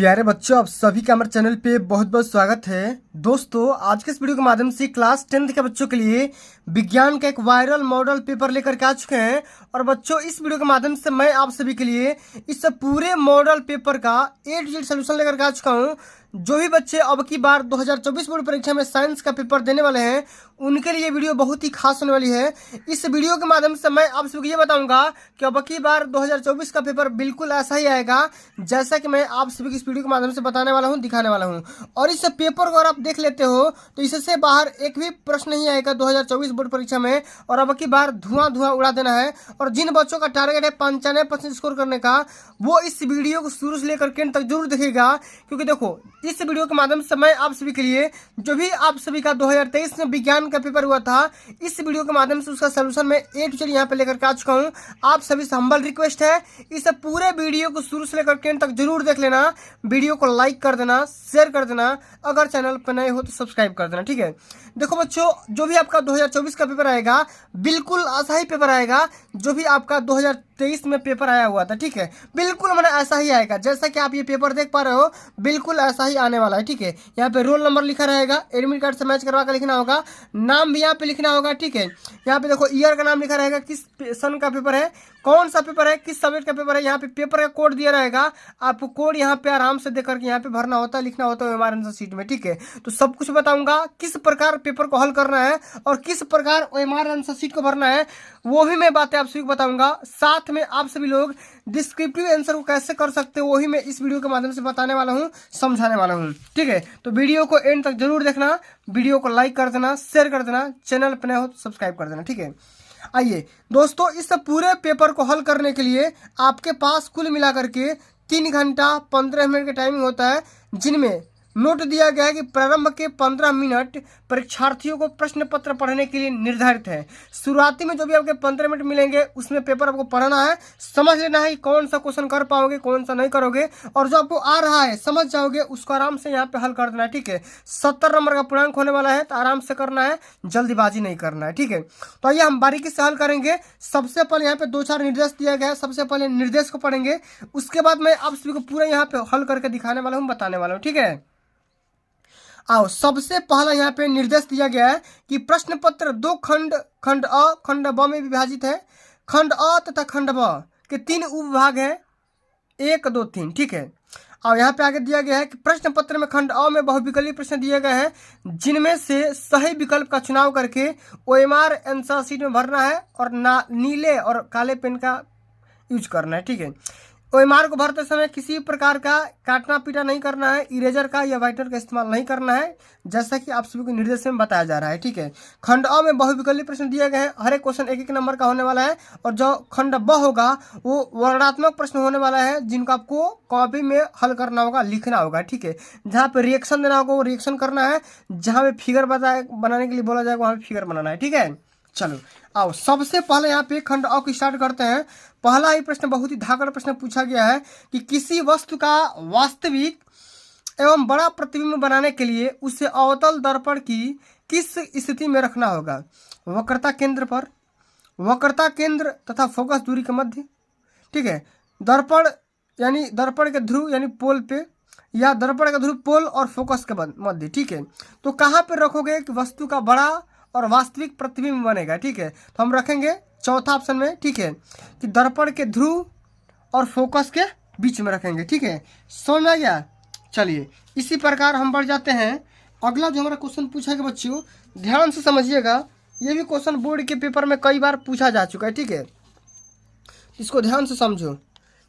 प्यारे बच्चों, आप सभी का हमारे चैनल पे बहुत बहुत स्वागत है। दोस्तों, आज के इस वीडियो के माध्यम से क्लास 10th के बच्चों के लिए विज्ञान का एक वायरल मॉडल पेपर लेकर के आ चुके हैं। और बच्चों, इस वीडियो के माध्यम से मैं आप सभी के लिए इस पूरे मॉडल पेपर का A to Z सोल्यूशन लेकर के आ चुका हूँ। जो भी बच्चे अब की बार 2024 बोर्ड परीक्षा में साइंस का पेपर देने वाले हैं, उनके लिए वीडियो बहुत ही खास होने वाली है। इस वीडियो के माध्यम से मैं आप सभी को ये बताऊंगा कि अब की बार 2024 का पेपर बिल्कुल ऐसा ही आएगा जैसा कि मैं आप सभी को इस वीडियो के माध्यम से बताने वाला हूं, दिखाने वाला हूं। और इस पेपर को अगर आप देख लेते हो तो इससे बाहर एक भी प्रश्न नहीं आएगा 2024 बोर्ड परीक्षा में। और अब की बार धुआं धुआं उड़ा देना है। और जिन बच्चों का टारगेट है 95% स्कोर करने का, वो इस वीडियो को शुरू से लेकर के अंत तक जरूर देखेगा। क्योंकि देखो, इस वीडियो के माध्यम से मैं आप सभी के लिए जो भी आप सभी का 2023 में विज्ञान का पेपर हुआ था, इस वीडियो के माध्यम से उसका सलूशन मैं A to Z यहाँ पे लेकर के आ चुका हूँ। आप सभी से हम्बल रिक्वेस्ट है, इस पूरे वीडियो को शुरू से लेकर के अंत तक जरूर देख लेना। वीडियो को लाइक कर देना, शेयर कर देना, अगर चैनल पर नए हो तो सब्सक्राइब कर देना। ठीक है, देखो बच्चों, जो भी आपका 2024 का पेपर आएगा बिल्कुल ऐसा ही पेपर आएगा जो भी आपका 2023 में पेपर आया हुआ था। ठीक है, बिल्कुल मैंने ऐसा ही आएगा जैसा कि आप ये पेपर देख पा रहे हो, बिल्कुल ऐसा ही आने वाला है। ठीक है, यहाँ पे रोल नंबर लिखा रहेगा, एडमिट कार्ड से मैच करवा कर लिखना होगा, नाम भी यहाँ पे लिखना होगा। ठीक है, यहाँ पे देखो ईयर का नाम लिखा रहेगा, किस सन का पेपर है, कौन सा पेपर है, किस सब्जेक्ट का पेपर है। यहाँ पे पेपर का कोड दिया रहेगा, आपको कोड यहाँ पे आराम से देकर के यहाँ पे भरना होता है, लिखना होता है ओएमआर आंसर शीट में। ठीक है, तो सब कुछ बताऊंगा किस प्रकार पेपर को हल करना है और किस प्रकार ओएमआर आंसर शीट को भरना है, वो भी मैं बातें आप सभी को बताऊंगा। साथ में आप सभी लोग डिस्क्रिप्टिव आंसर को कैसे कर सकते हो, वही मैं इस वीडियो के माध्यम से बताने वाला हूँ, समझाने वाला हूँ। ठीक है, तो वीडियो को एंड तक जरूर देखना, वीडियो को लाइक कर देना, शेयर कर देना, चैनल पर नए हो तो सब्सक्राइब कर देना। ठीक है, आइए दोस्तों, इस पूरे पेपर को हल करने के लिए आपके पास कुल मिलाकर के 3 घंटा 15 मिनट का टाइमिंग होता है, जिनमें नोट दिया गया है कि प्रारंभ के 15 मिनट परीक्षार्थियों को प्रश्न पत्र पढ़ने के लिए निर्धारित है। शुरुआती में जो भी आपके 15 मिनट मिलेंगे उसमें पेपर आपको पढ़ना है, समझ लेना है कि कौन सा क्वेश्चन कर पाओगे, कौन सा नहीं करोगे, और जो आपको आ रहा है समझ जाओगे उसको आराम से यहाँ पे हल कर देना है। ठीक है, 70 नंबर का पूर्णांक होने वाला है, तो आराम से करना है, जल्दीबाजी नहीं करना है। ठीक है, तो आइए हम बारीकी से हल करेंगे। सबसे पहले यहाँ पे 2-4 निर्देश दिया गया है, सबसे पहले निर्देश को पढ़ेंगे, उसके बाद मैं आप सभी को पूरा यहाँ पे हल करके दिखाने वाला हूँ, बताने वाला हूँ। ठीक है, आओ, सबसे पहला यहाँ पे निर्देश दिया गया है कि प्रश्न पत्र 2 खंड, खंड अ खंड ब में विभाजित है। खंड अ तथा खंड ब के 3 उपभाग हैं, 1, 2, 3। ठीक है, और यहाँ पे आगे दिया गया है कि प्रश्न पत्र में खंड अ में बहुविकल्पीय प्रश्न दिए गए हैं, जिनमें से सही विकल्प का चुनाव करके ओएमआर आंसर शीट में भरना है और नीले और काले पेन का यूज करना है। ठीक है, ओएमआर को भरते समय किसी प्रकार का काटना पीटा नहीं करना है, इरेजर का या वाइटनर का इस्तेमाल नहीं करना है, जैसा कि आप सभी को निर्देश में बताया जा रहा है। ठीक है, खंड अ में बहुविकल्पीय प्रश्न दिए गए हैं, हर एक क्वेश्चन 1-1 नंबर का होने वाला है। और जो खंड ब होगा वो वर्णनात्मक प्रश्न होने वाला है, जिनको आपको कॉपी में हल करना होगा, लिखना होगा। ठीक है, जहाँ पे रिएक्शन देना होगा वो रिएक्शन करना है, जहाँ पे फिगर बनाने के लिए बोला जाएगा वहाँ पे फिगर बनाना है। ठीक है, चलो आओ, सबसे पहले यहाँ पे खंड अ को स्टार्ट करते हैं। पहला ही प्रश्न बहुत ही धाकड़ प्रश्न पूछा गया है कि किसी वस्तु का वास्तविक एवं बड़ा प्रतिबिंब बनाने के लिए उसे अवतल दर्पण की किस स्थिति में रखना होगा? वक्रता केंद्र पर, वक्रता केंद्र तथा फोकस दूरी के मध्य। ठीक है, दर्पण यानी दर्पण के ध्रुव यानी पोल पे, या दर्पण का ध्रुव पोल और फोकस के मध्य। ठीक है, तो कहाँ पे रखोगे कि वस्तु का बड़ा और वास्तविक प्रतिबिंब बनेगा? ठीक है, तो हम रखेंगे चौथा ऑप्शन में। ठीक है, कि दर्पण के ध्रुव और फोकस के बीच में रखेंगे। ठीक है, समझ में आ गया? चलिए, इसी प्रकार हम बढ़ जाते हैं। अगला जो हमारा क्वेश्चन पूछा गया बच्चों, ध्यान से समझिएगा, ये भी क्वेश्चन बोर्ड के पेपर में कई बार पूछा जा चुका है। ठीक है, इसको ध्यान से समझो।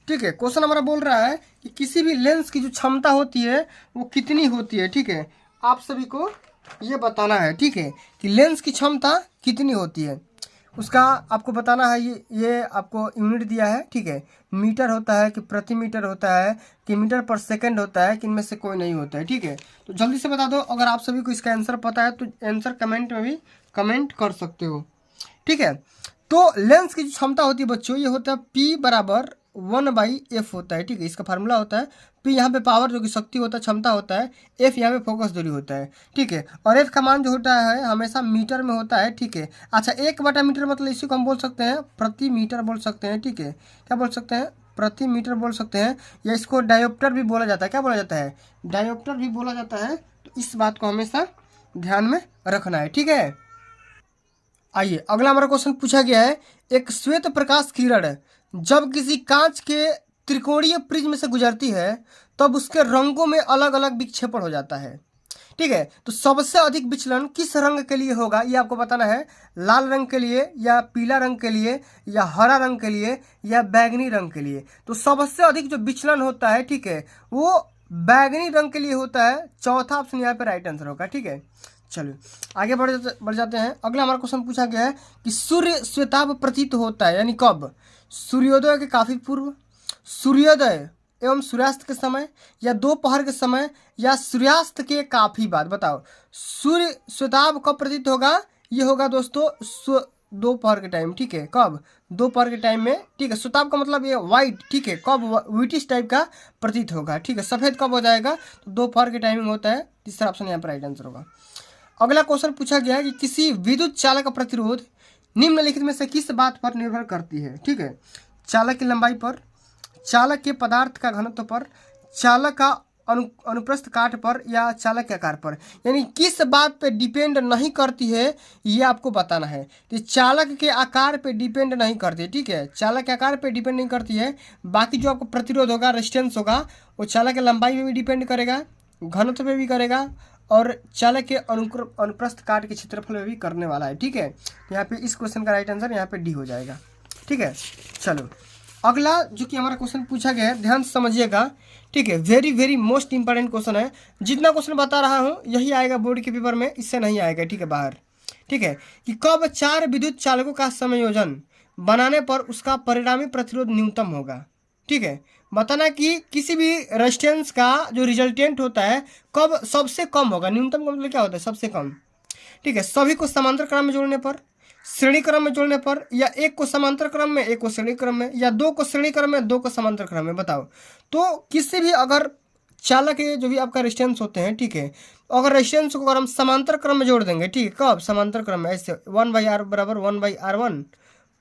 ठीक है, क्वेश्चन हमारा बोल रहा है कि किसी भी लेंस की जो क्षमता होती है वो कितनी होती है? ठीक है, आप सभी को ये बताना है। ठीक है, कि लेंस की क्षमता कितनी होती है, उसका आपको बताना है। ये आपको यूनिट दिया है। ठीक है, मीटर होता है कि प्रति मीटर होता है कि मीटर पर सेकंड होता है कि इनमें से कोई नहीं होता है? ठीक है, तो जल्दी से बता दो। अगर आप सभी को इसका आंसर पता है तो आंसर कमेंट में भी कमेंट कर सकते हो। ठीक है, तो लेंस की जो क्षमता होती है बच्चों, ये होता है P बराबर 1/f होता है। ठीक है, इसका फार्मूला होता है P यहाँ पे पावर जो कि शक्ति होता है, क्षमता होता है, F यहाँ पे फोकस दूरी होता है। ठीक है, और F का मान जो होता है हमेशा मीटर में होता है। ठीक है, अच्छा, 1/मीटर मतलब इसी को हम बोल सकते हैं प्रति मीटर बोल सकते हैं। ठीक है, क्या बोल सकते हैं? प्रति मीटर बोल सकते हैं, या इसको डायोप्टर भी बोला जाता है। क्या बोला जाता है? डायोप्टर भी बोला जाता है। तो इस बात को हमेशा ध्यान में रखना है, ठीक है। आइए अगला हमारा क्वेश्चन पूछा गया है, एक श्वेत प्रकाश किरण जब किसी कांच के त्रिकोणीय प्रिज्म से गुजरती है तब उसके रंगों में अलग अलग विक्षेपण हो जाता है, ठीक है। तो सबसे अधिक विचलन किस रंग के लिए होगा ये आपको बताना है। लाल रंग के लिए, या पीला रंग के लिए, या हरा रंग के लिए, या बैगनी रंग के लिए। तो सबसे अधिक जो विचलन होता है, ठीक है, वो बैगनी रंग के लिए होता है। चौथा ऑप्शन यहाँ पे राइट आंसर होगा, ठीक है। चलिए आगे बढ़ जाते हैं। अगला हमारा क्वेश्चन पूछा गया है कि सूर्य श्वेताभ प्रतीत होता है यानी कब? सूर्योदय के काफी पूर्व, सूर्योदय एवं सूर्यास्त के समय, या दोपहर के समय, या सूर्यास्त के काफी बाद। बताओ सूर्य श्वेताभ कब प्रतीत होगा? ये होगा दोस्तों दोपहर के टाइम, ठीक है। कब? दोपहर के टाइम में, ठीक है। श्वेताभ का मतलब ये व्हाइट, ठीक है। कब? व्हाइटिश टाइप का प्रतीत होगा, ठीक है। सफेद कब हो जाएगा? तो दोपहर के टाइमिंग होता है। तीसरा ऑप्शन यहाँ पर राइट आंसर होगा। अगला क्वेश्चन पूछा गया है कि किसी विद्युत चालक का प्रतिरोध निम्नलिखित में से किस बात पर निर्भर करती है, ठीक है। चालक की लंबाई पर, चालक के पदार्थ का घनत्व पर, चालक का अनुप्रस्थ काट पर, या चालक के आकार पर। यानी किस बात पे डिपेंड नहीं करती है ये आपको बताना है। तो चालक के आकार पे डिपेंड नहीं करती है, ठीक है। चालक के आकार पे डिपेंड नहीं करती है। बाकी जो आपको प्रतिरोध होगा, रेजिस्टेंस होगा, वो चालक की लंबाई में भी डिपेंड करेगा, घनत्व पे भी करेगा, और चालक के अनुप्रस्थ काट के क्षेत्रफल में भी करने वाला है, ठीक है। यहाँ पे इस क्वेश्चन का राइट आंसर यहाँ पे डी हो जाएगा, ठीक है। चलो अगला जो कि हमारा क्वेश्चन पूछा गया है, ध्यान से समझिएगा, ठीक है। Very very most important question है। जितना क्वेश्चन बता रहा हूँ यही आएगा बोर्ड के पेपर में, इससे नहीं आएगा, ठीक है, बाहर, ठीक है। कि कब 4 विद्युत चालकों का संयोजन बनाने पर उसका परिणामी प्रतिरोध न्यूनतम होगा, ठीक है। बताना कि किसी भी रेजिस्टेंस का जो रिजल्टेंट होता है कब सबसे कम होगा। न्यूनतम का मतलब क्या होता है? सबसे कम, ठीक है। सभी को समांतर क्रम में जोड़ने पर, श्रेणी क्रम में जोड़ने पर, या एक को समांतर क्रम में, एक को श्रेणी क्रम में, या दो को श्रेणी क्रम में, दो को समांतर क्रम में। बताओ तो किसी भी अगर चालक के जो भी आपका रेजिस्टेंस होते हैं, ठीक है, अगर रेजिस्टेंस को अगर हम समांतर क्रम में जोड़ देंगे, ठीक है, कब? समांतर क्रम में, ऐसे 1/r बराबर 1/r1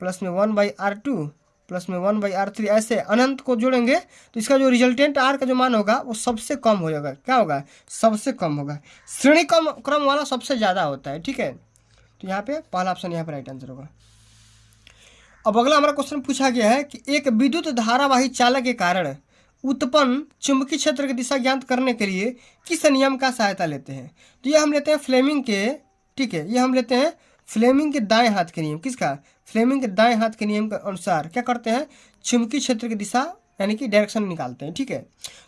प्लस में 1/r2 प्लस में 1/r3, ऐसे अनंत को जोड़ेंगे तो इसका जो रिजल्टेंट आर का जो मान होगा वो सबसे कम हो जाएगा। क्या होगा? सबसे कम होगा। श्रेणी क्रम वाला सबसे ज़्यादा होता है, ठीक है। तो यहाँ पे पहला ऑप्शन यहाँ पे राइट आंसर होगा। अब अगला हमारा क्वेश्चन पूछा गया है कि एक विद्युत धारावाही चालक के कारण उत्पन्न चुंबकीय क्षेत्र की दिशा ज्ञात करने के लिए किस नियम का सहायता लेते हैं? तो ये हम लेते हैं फ्लेमिंग के, ठीक है, ये हम लेते हैं फ्लेमिंग के दाएं हाथ के नियम। किसका? फ्लेमिंग के दाएं हाथ के नियम के अनुसार क्या करते हैं? चुंबकीय क्षेत्र की दिशा यानी कि डायरेक्शन निकालते हैं, ठीक है।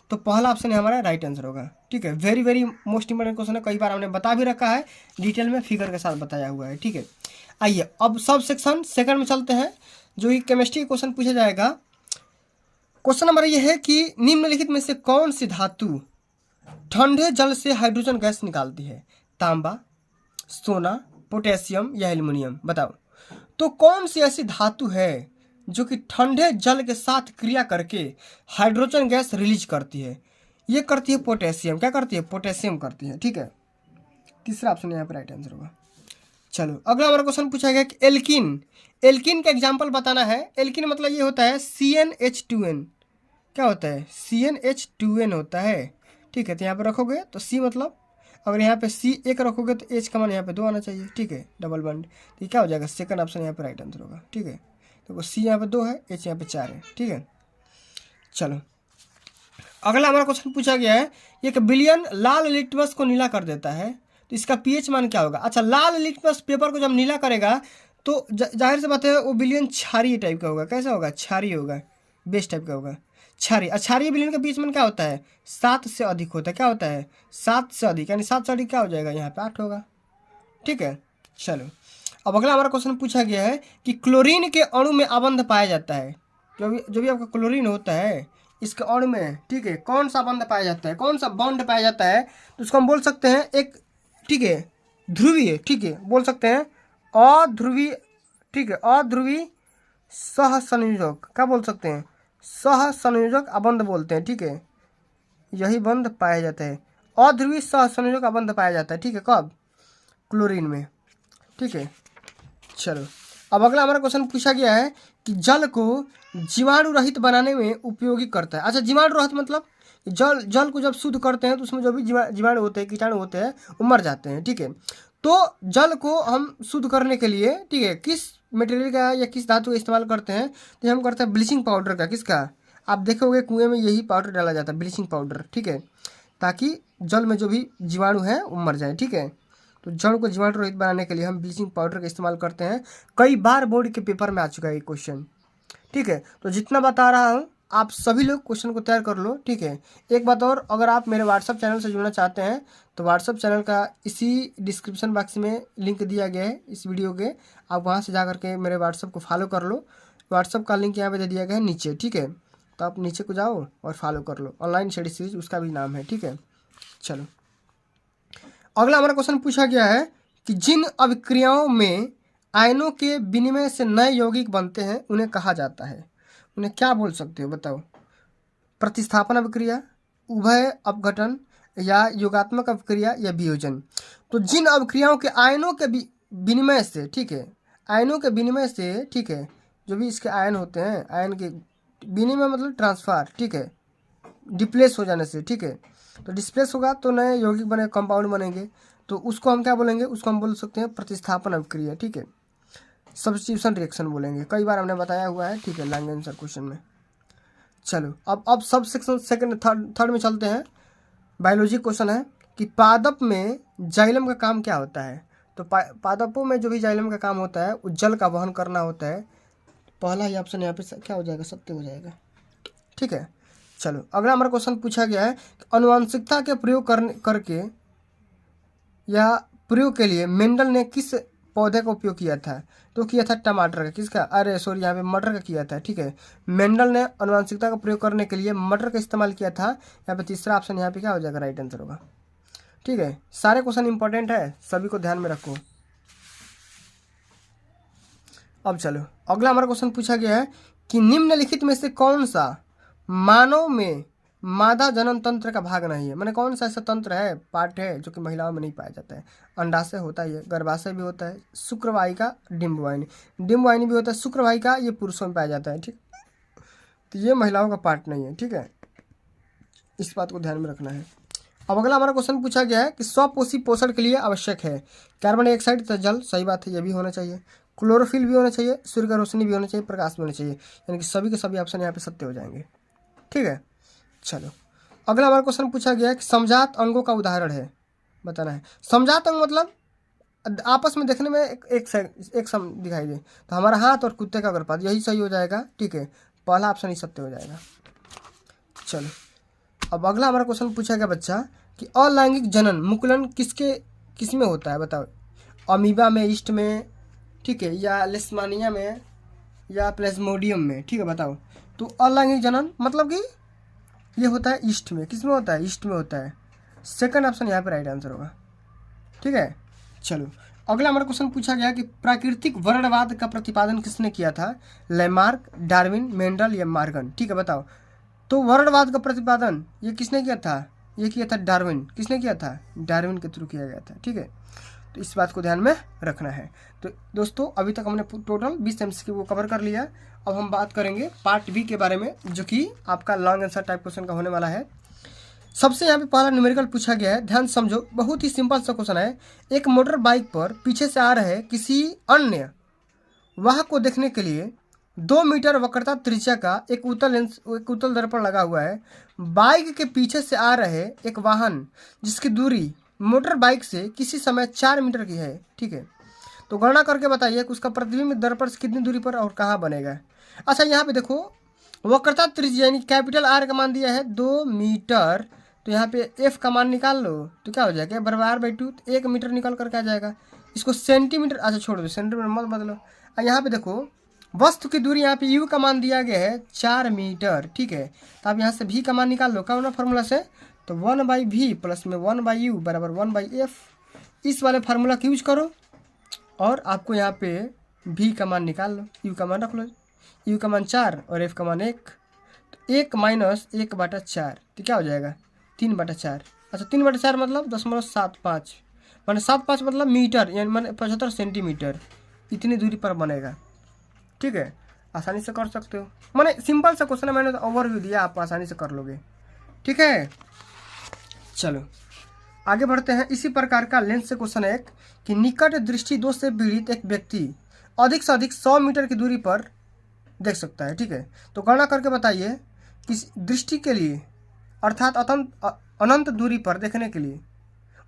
तो पहला ऑप्शन हमारा राइट आंसर होगा, ठीक है। Very very most important question है, कई बार हमने बता भी रखा है, डिटेल में फिगर के साथ बताया हुआ है, ठीक है। आइए अब सब सेक्शन सेकंड में चलते हैं, जो कि केमिस्ट्री क्वेश्चन पूछा जाएगा। क्वेश्चन नंबर ये है कि निम्नलिखित में से कौन सी धातु ठंडे जल से हाइड्रोजन गैस निकालती है? तांबा, सोना, पोटेशियम या एल्युमिनियम? बताओ तो कौन सी ऐसी धातु है जो कि ठंडे जल के साथ क्रिया करके हाइड्रोजन गैस रिलीज करती है? ये करती है पोटेशियम। क्या करती है? पोटेशियम करती है, ठीक है। तीसरा ऑप्शन यहाँ पर राइट आंसर होगा। चलो अगला हमारा क्वेश्चन पूछा गया कि एल्किन, एल्किन का एग्जाम्पल बताना है। एल्किन मतलब ये होता है CnH2n। क्या होता है? CnH2n होता है, ठीक है। तो यहाँ पे रखोगे तो C मतलब, अगर यहाँ पे C एक रखोगे तो H का मान यहाँ पे 2 आना चाहिए, ठीक है, डबल बॉन्ड। तो क्या हो जाएगा? सेकंड ऑप्शन यहाँ पे राइट आंसर होगा, ठीक है। तो C यहाँ पे 2 है, H यहाँ पे 4 है, ठीक है। चलो अगला हमारा क्वेश्चन पूछा गया है, एक बिलियन लाल लिटमस को नीला कर देता है तो इसका pH मान क्या होगा? अच्छा, लाल लिटमस पेपर को जब नीला करेगा तो जाहिर से बात है वो बिलियन क्षारीय टाइप का होगा। कैसा होगा? क्षारीय होगा, बेस टाइप का होगा, क्षारीय। क्षारीय विलयन का pH मान क्या होता है? 7 से अधिक होता है। क्या होता है? 7 से अधिक, यानी 7 से अधिक क्या हो जाएगा? यहाँ पे 8 होगा, ठीक है। चलो अब अगला हमारा क्वेश्चन पूछा गया है कि क्लोरीन के अणु में अबंध पाया जाता है। जो भी आपका क्लोरीन होता है इसके अणु में, ठीक है, कौन सा बंध पाया जाता है? कौन सा बॉन्ड पाया जाता है? तो उसको हम बोल सकते हैं एक, ठीक है, ध्रुवीय, ठीक है, बोल सकते हैं अध्रुवीय, ठीक है, अध्रुवीय सहसंयोजक। क्या बोल सकते हैं? सहसंयोजक अबंध बोलते हैं, ठीक है। यही बंध पाया जाता है, अध्रुवीय सहसंयोजक अबंध पाया जाता है, ठीक है। कब? क्लोरीन में, ठीक है। चलो अब अगला हमारा क्वेश्चन पूछा गया है कि जल को जीवाणु रहित बनाने में उपयोगी करता है। अच्छा, जीवाणु रहित मतलब जल को जब शुद्ध करते हैं तो उसमें जो भी जीवाणु होते हैं, कीटाणु होते हैं, वो मर जाते हैं। ठीक है, तो जल को हम शुद्ध करने के लिए, ठीक है, किस मटेरियल का या किस धातु का इस्तेमाल करते हैं? तो हम करते हैं ब्लीचिंग पाउडर का। किसका? आप देखोगे कुएं में यही पाउडर डाला जाता है, ब्लीचिंग पाउडर। ठीक है, ताकि जल में जो भी जीवाणु है वो मर जाए। ठीक है, तो जल को जीवाणु रहित बनाने के लिए हम ब्लीचिंग पाउडर का इस्तेमाल करते हैं। कई बार बोर्ड के पेपर में आ चुका है ये क्वेश्चन। ठीक है, तो जितना बता रहा हूँ आप सभी लोग क्वेश्चन को तैयार कर लो। ठीक है, एक बात और, अगर आप मेरे व्हाट्सअप चैनल से जुड़ना चाहते हैं तो व्हाट्सअप चैनल का इसी डिस्क्रिप्शन बॉक्स में लिंक दिया गया है इस वीडियो के, आप वहाँ से जा करके मेरे व्हाट्सअप को फॉलो कर लो। व्हाट्सअप का लिंक यहाँ पे दे दिया गया है नीचे। ठीक है, तो आप नीचे को जाओ और फॉलो कर लो, ऑनलाइन स्टडी सीरीज उसका भी नाम है। ठीक है, चलो अगला हमारा क्वेश्चन पूछा गया है कि जिन अभिक्रियाओं में आयनों के विनिमय से नए यौगिक बनते हैं उन्हें कहा जाता है। उन्हें क्या बोल सकते हो बताओ? प्रतिस्थापन अभिक्रिया, उभय अपघटन, या योगात्मक अभिक्रिया, या वियोजन। तो जिन अभिक्रियाओं के आयनों के विनिमय से, ठीक है, आयनों के विनिमय से, ठीक है, जो भी इसके आयन होते हैं, आयन के विनिमय मतलब ट्रांसफर, ठीक है, डिप्लेस हो जाने से। ठीक है, तो डिस्प्लेस होगा तो नए यौगिक बने, कंपाउंड बनेंगे, तो उसको हम क्या बोलेंगे? उसको हम बोल सकते हैं प्रतिस्थापन अभिक्रिया। ठीक है, सब्स्टिट्यूशन रिएक्शन बोलेंगे, कई बार हमने बताया हुआ है। ठीक है, लैंग आंसर क्वेश्चन में। चलो अब सब सेक्शन सेकंड थर्ड में चलते हैं। बायोलॉजी क्वेश्चन है कि पादप में जाइलम का काम क्या होता है? तो पादपों में जो भी जाइलम का काम होता है वो जल का वहन करना होता है। पहला ही ऑप्शन यहाँ पे क्या हो जाएगा? सत्य हो जाएगा। ठीक है, चलो अगला हमारा क्वेश्चन पूछा गया है कि अनुवांशिकता के प्रयोग करके या प्रयोग के लिए मेंडल ने किस पौधे का उपयोग किया था? तो किया था टमाटर का। किसका? अरे सॉरी, यहाँ पे मटर का किया था। ठीक है, मेंडल ने अनुवांशिकता का प्रयोग करने के लिए मटर का इस्तेमाल किया था। यहाँ पे तीसरा ऑप्शन यहाँ पे क्या हो जाएगा? राइट आंसर होगा। ठीक है, सारे क्वेश्चन इंपॉर्टेंट है, सभी को ध्यान में रखो। अब चलो अगला हमारा क्वेश्चन पूछा गया है कि निम्नलिखित में से कौन सा मानव में मादा जनन तंत्र का भाग नहीं है? मैंने कौन सा ऐसा तंत्र है, पार्ट है जो कि महिलाओं में नहीं पाया जाता है? अंडाशय होता है, गर्भाशय भी होता है, शुक्रवाहिका, डिम्बवाहिनी भी होता है, शुक्रवाहिका ये पुरुषों में पाया जाता है। ठीक, तो ये महिलाओं का पार्ट नहीं है। ठीक है, इस बात को ध्यान में रखना है। अब अगला हमारा क्वेश्चन पूछा गया है कि स्वपोषी पोषण के लिए आवश्यक है कार्बन डाइऑक्साइड तथा जल। सही बात है, ये भी होना चाहिए। क्लोरोफिल भी होना चाहिए, सूर्य का रोशनी भी होना चाहिए, प्रकाश भी होना चाहिए, यानी कि सभी के सभी ऑप्शन यहाँ पे सत्य हो जाएंगे। ठीक है, चलो अगला हमारा क्वेश्चन पूछा गया है कि समजात अंगों का उदाहरण है, बताना है। समजात अंग मतलब आपस में देखने में एक सम दिखाई दे, तो हमारा हाथ और कुत्ते का गर्भपात, यही सही हो जाएगा। ठीक है, पहला ऑप्शन ही सत्य हो जाएगा। चलो अब अगला हमारा क्वेश्चन पूछा गया बच्चा कि अलैंगिक जनन मुकुलन किसमें होता है? बताओ, अमीबा में, ईस्ट में, ठीक है, या लेशमानिया में, या प्लेज्मोडियम में? ठीक है, बताओ। तो अलैंगिक जनन मतलब कि ये होता है ईस्ट में। किस में होता है? ईस्ट में होता है। सेकंड ऑप्शन यहाँ पे राइट आंसर होगा। ठीक है, चलो अगला हमारा क्वेश्चन पूछा गया कि प्राकृतिक वर्णवाद का प्रतिपादन किसने किया था? लैमार्क, डार्विन, मेंडल, या मार्गन? ठीक है, बताओ। तो वर्णवाद का प्रतिपादन ये किसने किया था? ये किया था डार्विन। किसने किया था? डार्विन के थ्रू किया गया था। ठीक है, तो इस बात को ध्यान में रखना है। तो दोस्तों अभी तक हमने टोटल 20 MCQ को कवर कर लिया। अब हम बात करेंगे पार्ट बी के बारे में, जो कि आपका लॉन्ग आंसर टाइप क्वेश्चन का होने वाला है। सबसे यहाँ पे पहला न्यूमेरिकल पूछा गया है, ध्यान समझो, बहुत ही सिंपल सा क्वेश्चन है। एक मोटर बाइक पर पीछे से आ रहे किसी अन्य वाहक को देखने के लिए 2 मीटर वक्रता त्रिज्या का एक उत्तल दर्पण लगा हुआ है। बाइक के पीछे से आ रहे एक वाहन जिसकी दूरी मोटर बाइक से किसी समय 4 मीटर की है। ठीक है, तो गणना करके बताइए कि उसका प्रतिबिंब दर्पण से कितनी दूरी पर और कहाँ बनेगा। अच्छा, यहाँ पे देखो, वक्रता त्रिज्या यानी कैपिटल आर का मान दिया है 2 मीटर, तो यहाँ पे एफ का मान निकाल लो, तो क्या हो जाएगा? बराबर R/2, 1 मीटर निकल करके आ जाएगा। इसको सेंटीमीटर, अच्छा छोड़ दो, सेंटीमीटर मत बदलो। यहाँ पे देखो, वस्तु की दूरी यहाँ पे यू का मान दिया गया है 4 मीटर। ठीक है, तो आप यहाँ से भी का मान निकाल लो, कौन फार्मूला से? तो 1/v प्लस में 1/u बराबर 1/f। इस वाले फार्मूला का यूज करो और आपको यहाँ पे v का मान निकाल लो, u का मान रख लो। u का मान 4 और f का मान 1, तो 1 माइनस 1/4, तो क्या हो जाएगा? 3/4। अच्छा, 3/4 मतलब 0.75, माने 75 मतलब मीटर, यानी माने 75 सेंटीमीटर। इतनी दूरी पर बनेगा। ठीक है, आसानी से कर सकते हो। मैंने सिंपल सा क्वेश्चन है, मैंने ओवरव्यू दिया, आप आसानी से कर लोगे। ठीक है, चलो आगे बढ़ते हैं। इसी प्रकार का लेंस से क्वेश्चन है एक कि निकट दृष्टि दोष से पीड़ित एक व्यक्ति अधिक से अधिक 100 मीटर की दूरी पर देख सकता है। ठीक है, तो गणना करके बताइए कि दृष्टि के लिए अर्थात अनंत दूरी पर देखने के लिए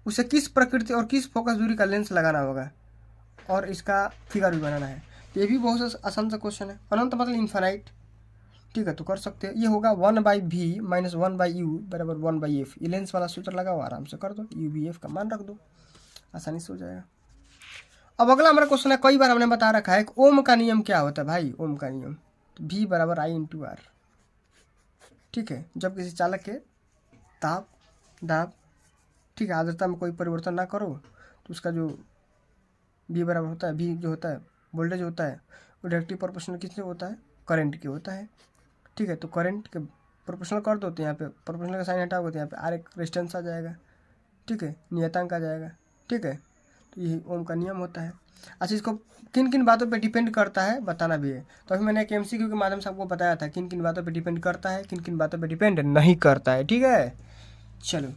उसे किस प्रकृति और किस फोकस दूरी का लेंस लगाना होगा, और इसका फिगर भी बनाना है। ये भी बहुत आसान सा क्वेश्चन है। अनंत मतलब इन्फानाइट। ठीक है, तो कर सकते हैं। ये होगा 1/v माइनस 1/u बराबर 1/f। ये लेंस वाला सूत्र लगाओ, आराम से कर दो, यू बी एफ का मान रख दो, आसानी से हो जाएगा। अब अगला हमारा क्वेश्चन है, कई बार हमने बता रखा है कि ओम का नियम क्या होता है भाई। ओम का नियम तो v बराबर I इंटू आर। ठीक है, जब किसी चालक के ताप दाब ठीक है आर्द्रता में कोई परिवर्तन ना करो तो उसका जो v बराबर होता है, v जो होता है वोल्टेज होता है वो डायरेक्टली प्रोपोर्शनल किससे होता है, करंट के होता है। ठीक है, तो करंट के प्रोपोर्शनल कर दो तो यहाँ पे प्रोपोर्शनल का साइन हटाओगे तो यहाँ पे आर एक रेजिस्टेंस आ जाएगा। ठीक है, नियतांक आ जाएगा। ठीक है, तो यही ओम का नियम होता है। अच्छा, इसको किन किन बातों पे डिपेंड करता है बताना भी है। तो अभी मैंने एक MCQ के माध्यम से आपको बताया था किन किन बातों पे डिपेंड करता है, किन किन बातों पे डिपेंड नहीं करता है। ठीक है, चलो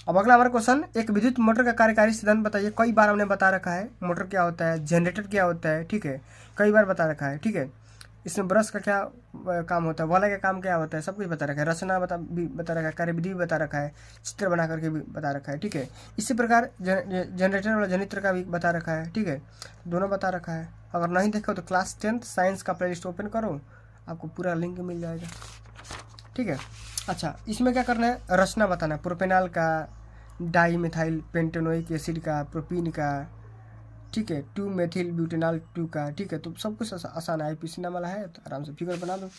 अब अगला हमारा क्वेश्चन, एक विद्युत मोटर का कार्यकारी सिद्धांत बताइए। कई बार हमने बता रखा है मोटर क्या होता है, जनरेटर क्या होता है। ठीक है, कई बार बता रखा है। ठीक है, इसमें ब्रश का क्या काम होता है, वाला का काम क्या होता है, सब कुछ बता रखा है। रचना भी बता रखा है, कार्यविधि भी बता रखा है, चित्र बना करके भी बता रखा है। ठीक है, इसी प्रकार जनरेटर वाला जनित्र का भी बता रखा है। ठीक है, दोनों बता रखा है। अगर नहीं देखो तो क्लास 10th साइंस का प्लेलिस्ट ओपन करो, आपको पूरा लिंक मिल जाएगा। ठीक है, अच्छा इसमें क्या करना है, रचना बताना है। प्रोपेनॉल का, डाई मिथाइल पेंटेनोइक एसिड का, प्रोपीन का, ठीक है 2 मेथिल ब्यूटेनॉल 2 का। ठीक है, तो सब कुछ आसान है, IPC नाम वाला है तो आराम से फिगर बना दो।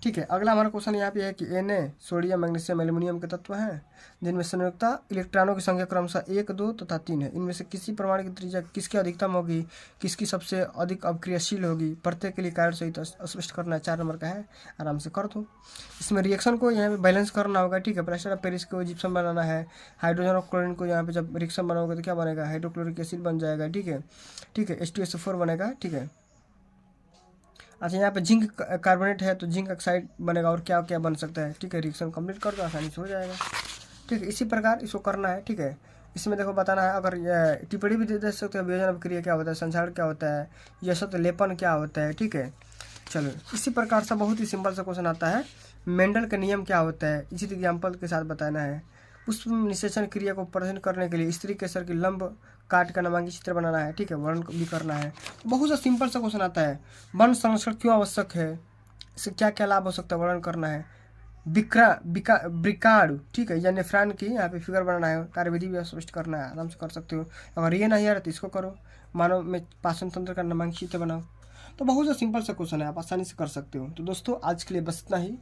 ठीक है, अगला हमारा क्वेश्चन यहाँ पे है कि Na सोडियम मैग्नीशियम एल्युमिनियम के तत्व हैं जिनमें संयुक्ता इलेक्ट्रॉनों की संख्या क्रमशः 1, 2 तथा 3 है। इनमें से किसी परमाणु की त्रिज्या किसकी अधिकतम होगी, किसकी सबसे अधिक अवक्रियशील होगी, प्रत्येक के लिए कार्य सहित स्पष्ट करना है। 4 नंबर का है, आराम से कर दो। इसमें रिएक्शन को यहाँ पे बैलेंस करना होगा। ठीक है, प्लास्टर ऑफ पेरिस को जिप्सम बनाना है। हाइड्रोजन और क्लोरीन को यहाँ पे जब रिएक्शन बनाओगे तो क्या बनेगा, हाइड्रोक्लोरिक एसिड बन जाएगा। ठीक है, ठीक है H2SO4 बनेगा। ठीक है, अच्छा यहाँ पे जिंक कार्बोनेट है तो जिंक ऑक्साइड बनेगा, और क्या क्या बन सकता है। ठीक है, रिएक्शन कंप्लीट कर दो, आसानी से हो जाएगा। ठीक है, इसी प्रकार इसको करना है। ठीक है, इसमें देखो बताना है, अगर टिप्पणी भी दे सकते हैं, वियोजन अभिक्रिया क्या होता है, संक्षारण क्या होता है, यशत लेपन क्या होता है। ठीक है, चलो इसी प्रकार से बहुत ही सिंपल सा क्वेश्चन आता है, मेंडल का नियम क्या होता है, इसी एग्जाम्पल के साथ बताना है। पुष्प निषेचन क्रिया को प्रदर्शन करने के लिए स्त्री केसर की लंब काट का नामांकित चित्र बनाना है। ठीक है, वर्णन भी करना है। बहुत सा सिंपल सा क्वेश्चन आता है, वन संरक्षण क्यों आवश्यक है, इससे क्या क्या लाभ हो सकता है, वर्णन करना है। ब्रिकार्ड ठीक है या नेफ्रॉन की यहाँ पे फिगर बनाना है, कार्यविधि भी स्पष्ट करना है, आराम से कर सकते हो। अगर ये नहीं आ रहा तो इसको करो, मानव में पाचन तंत्र का नामांकित चित्र बनाओ। तो बहुत सा सिंपल सा क्वेश्चन है, आप आसानी से कर सकते हो। तो दोस्तों आज के लिए बस इतना ही।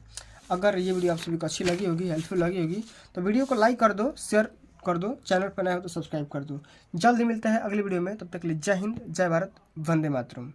अगर ये वीडियो आप सभी को अच्छी लगी होगी, हेल्पफुल लगी होगी तो वीडियो को लाइक कर दो, शेयर कर दो, चैनल पर नए हो तो सब्सक्राइब कर दो। जल्द ही मिलते हैं अगली वीडियो में, तब तक के लिए जय हिंद, जय भारत, वंदे मातरम।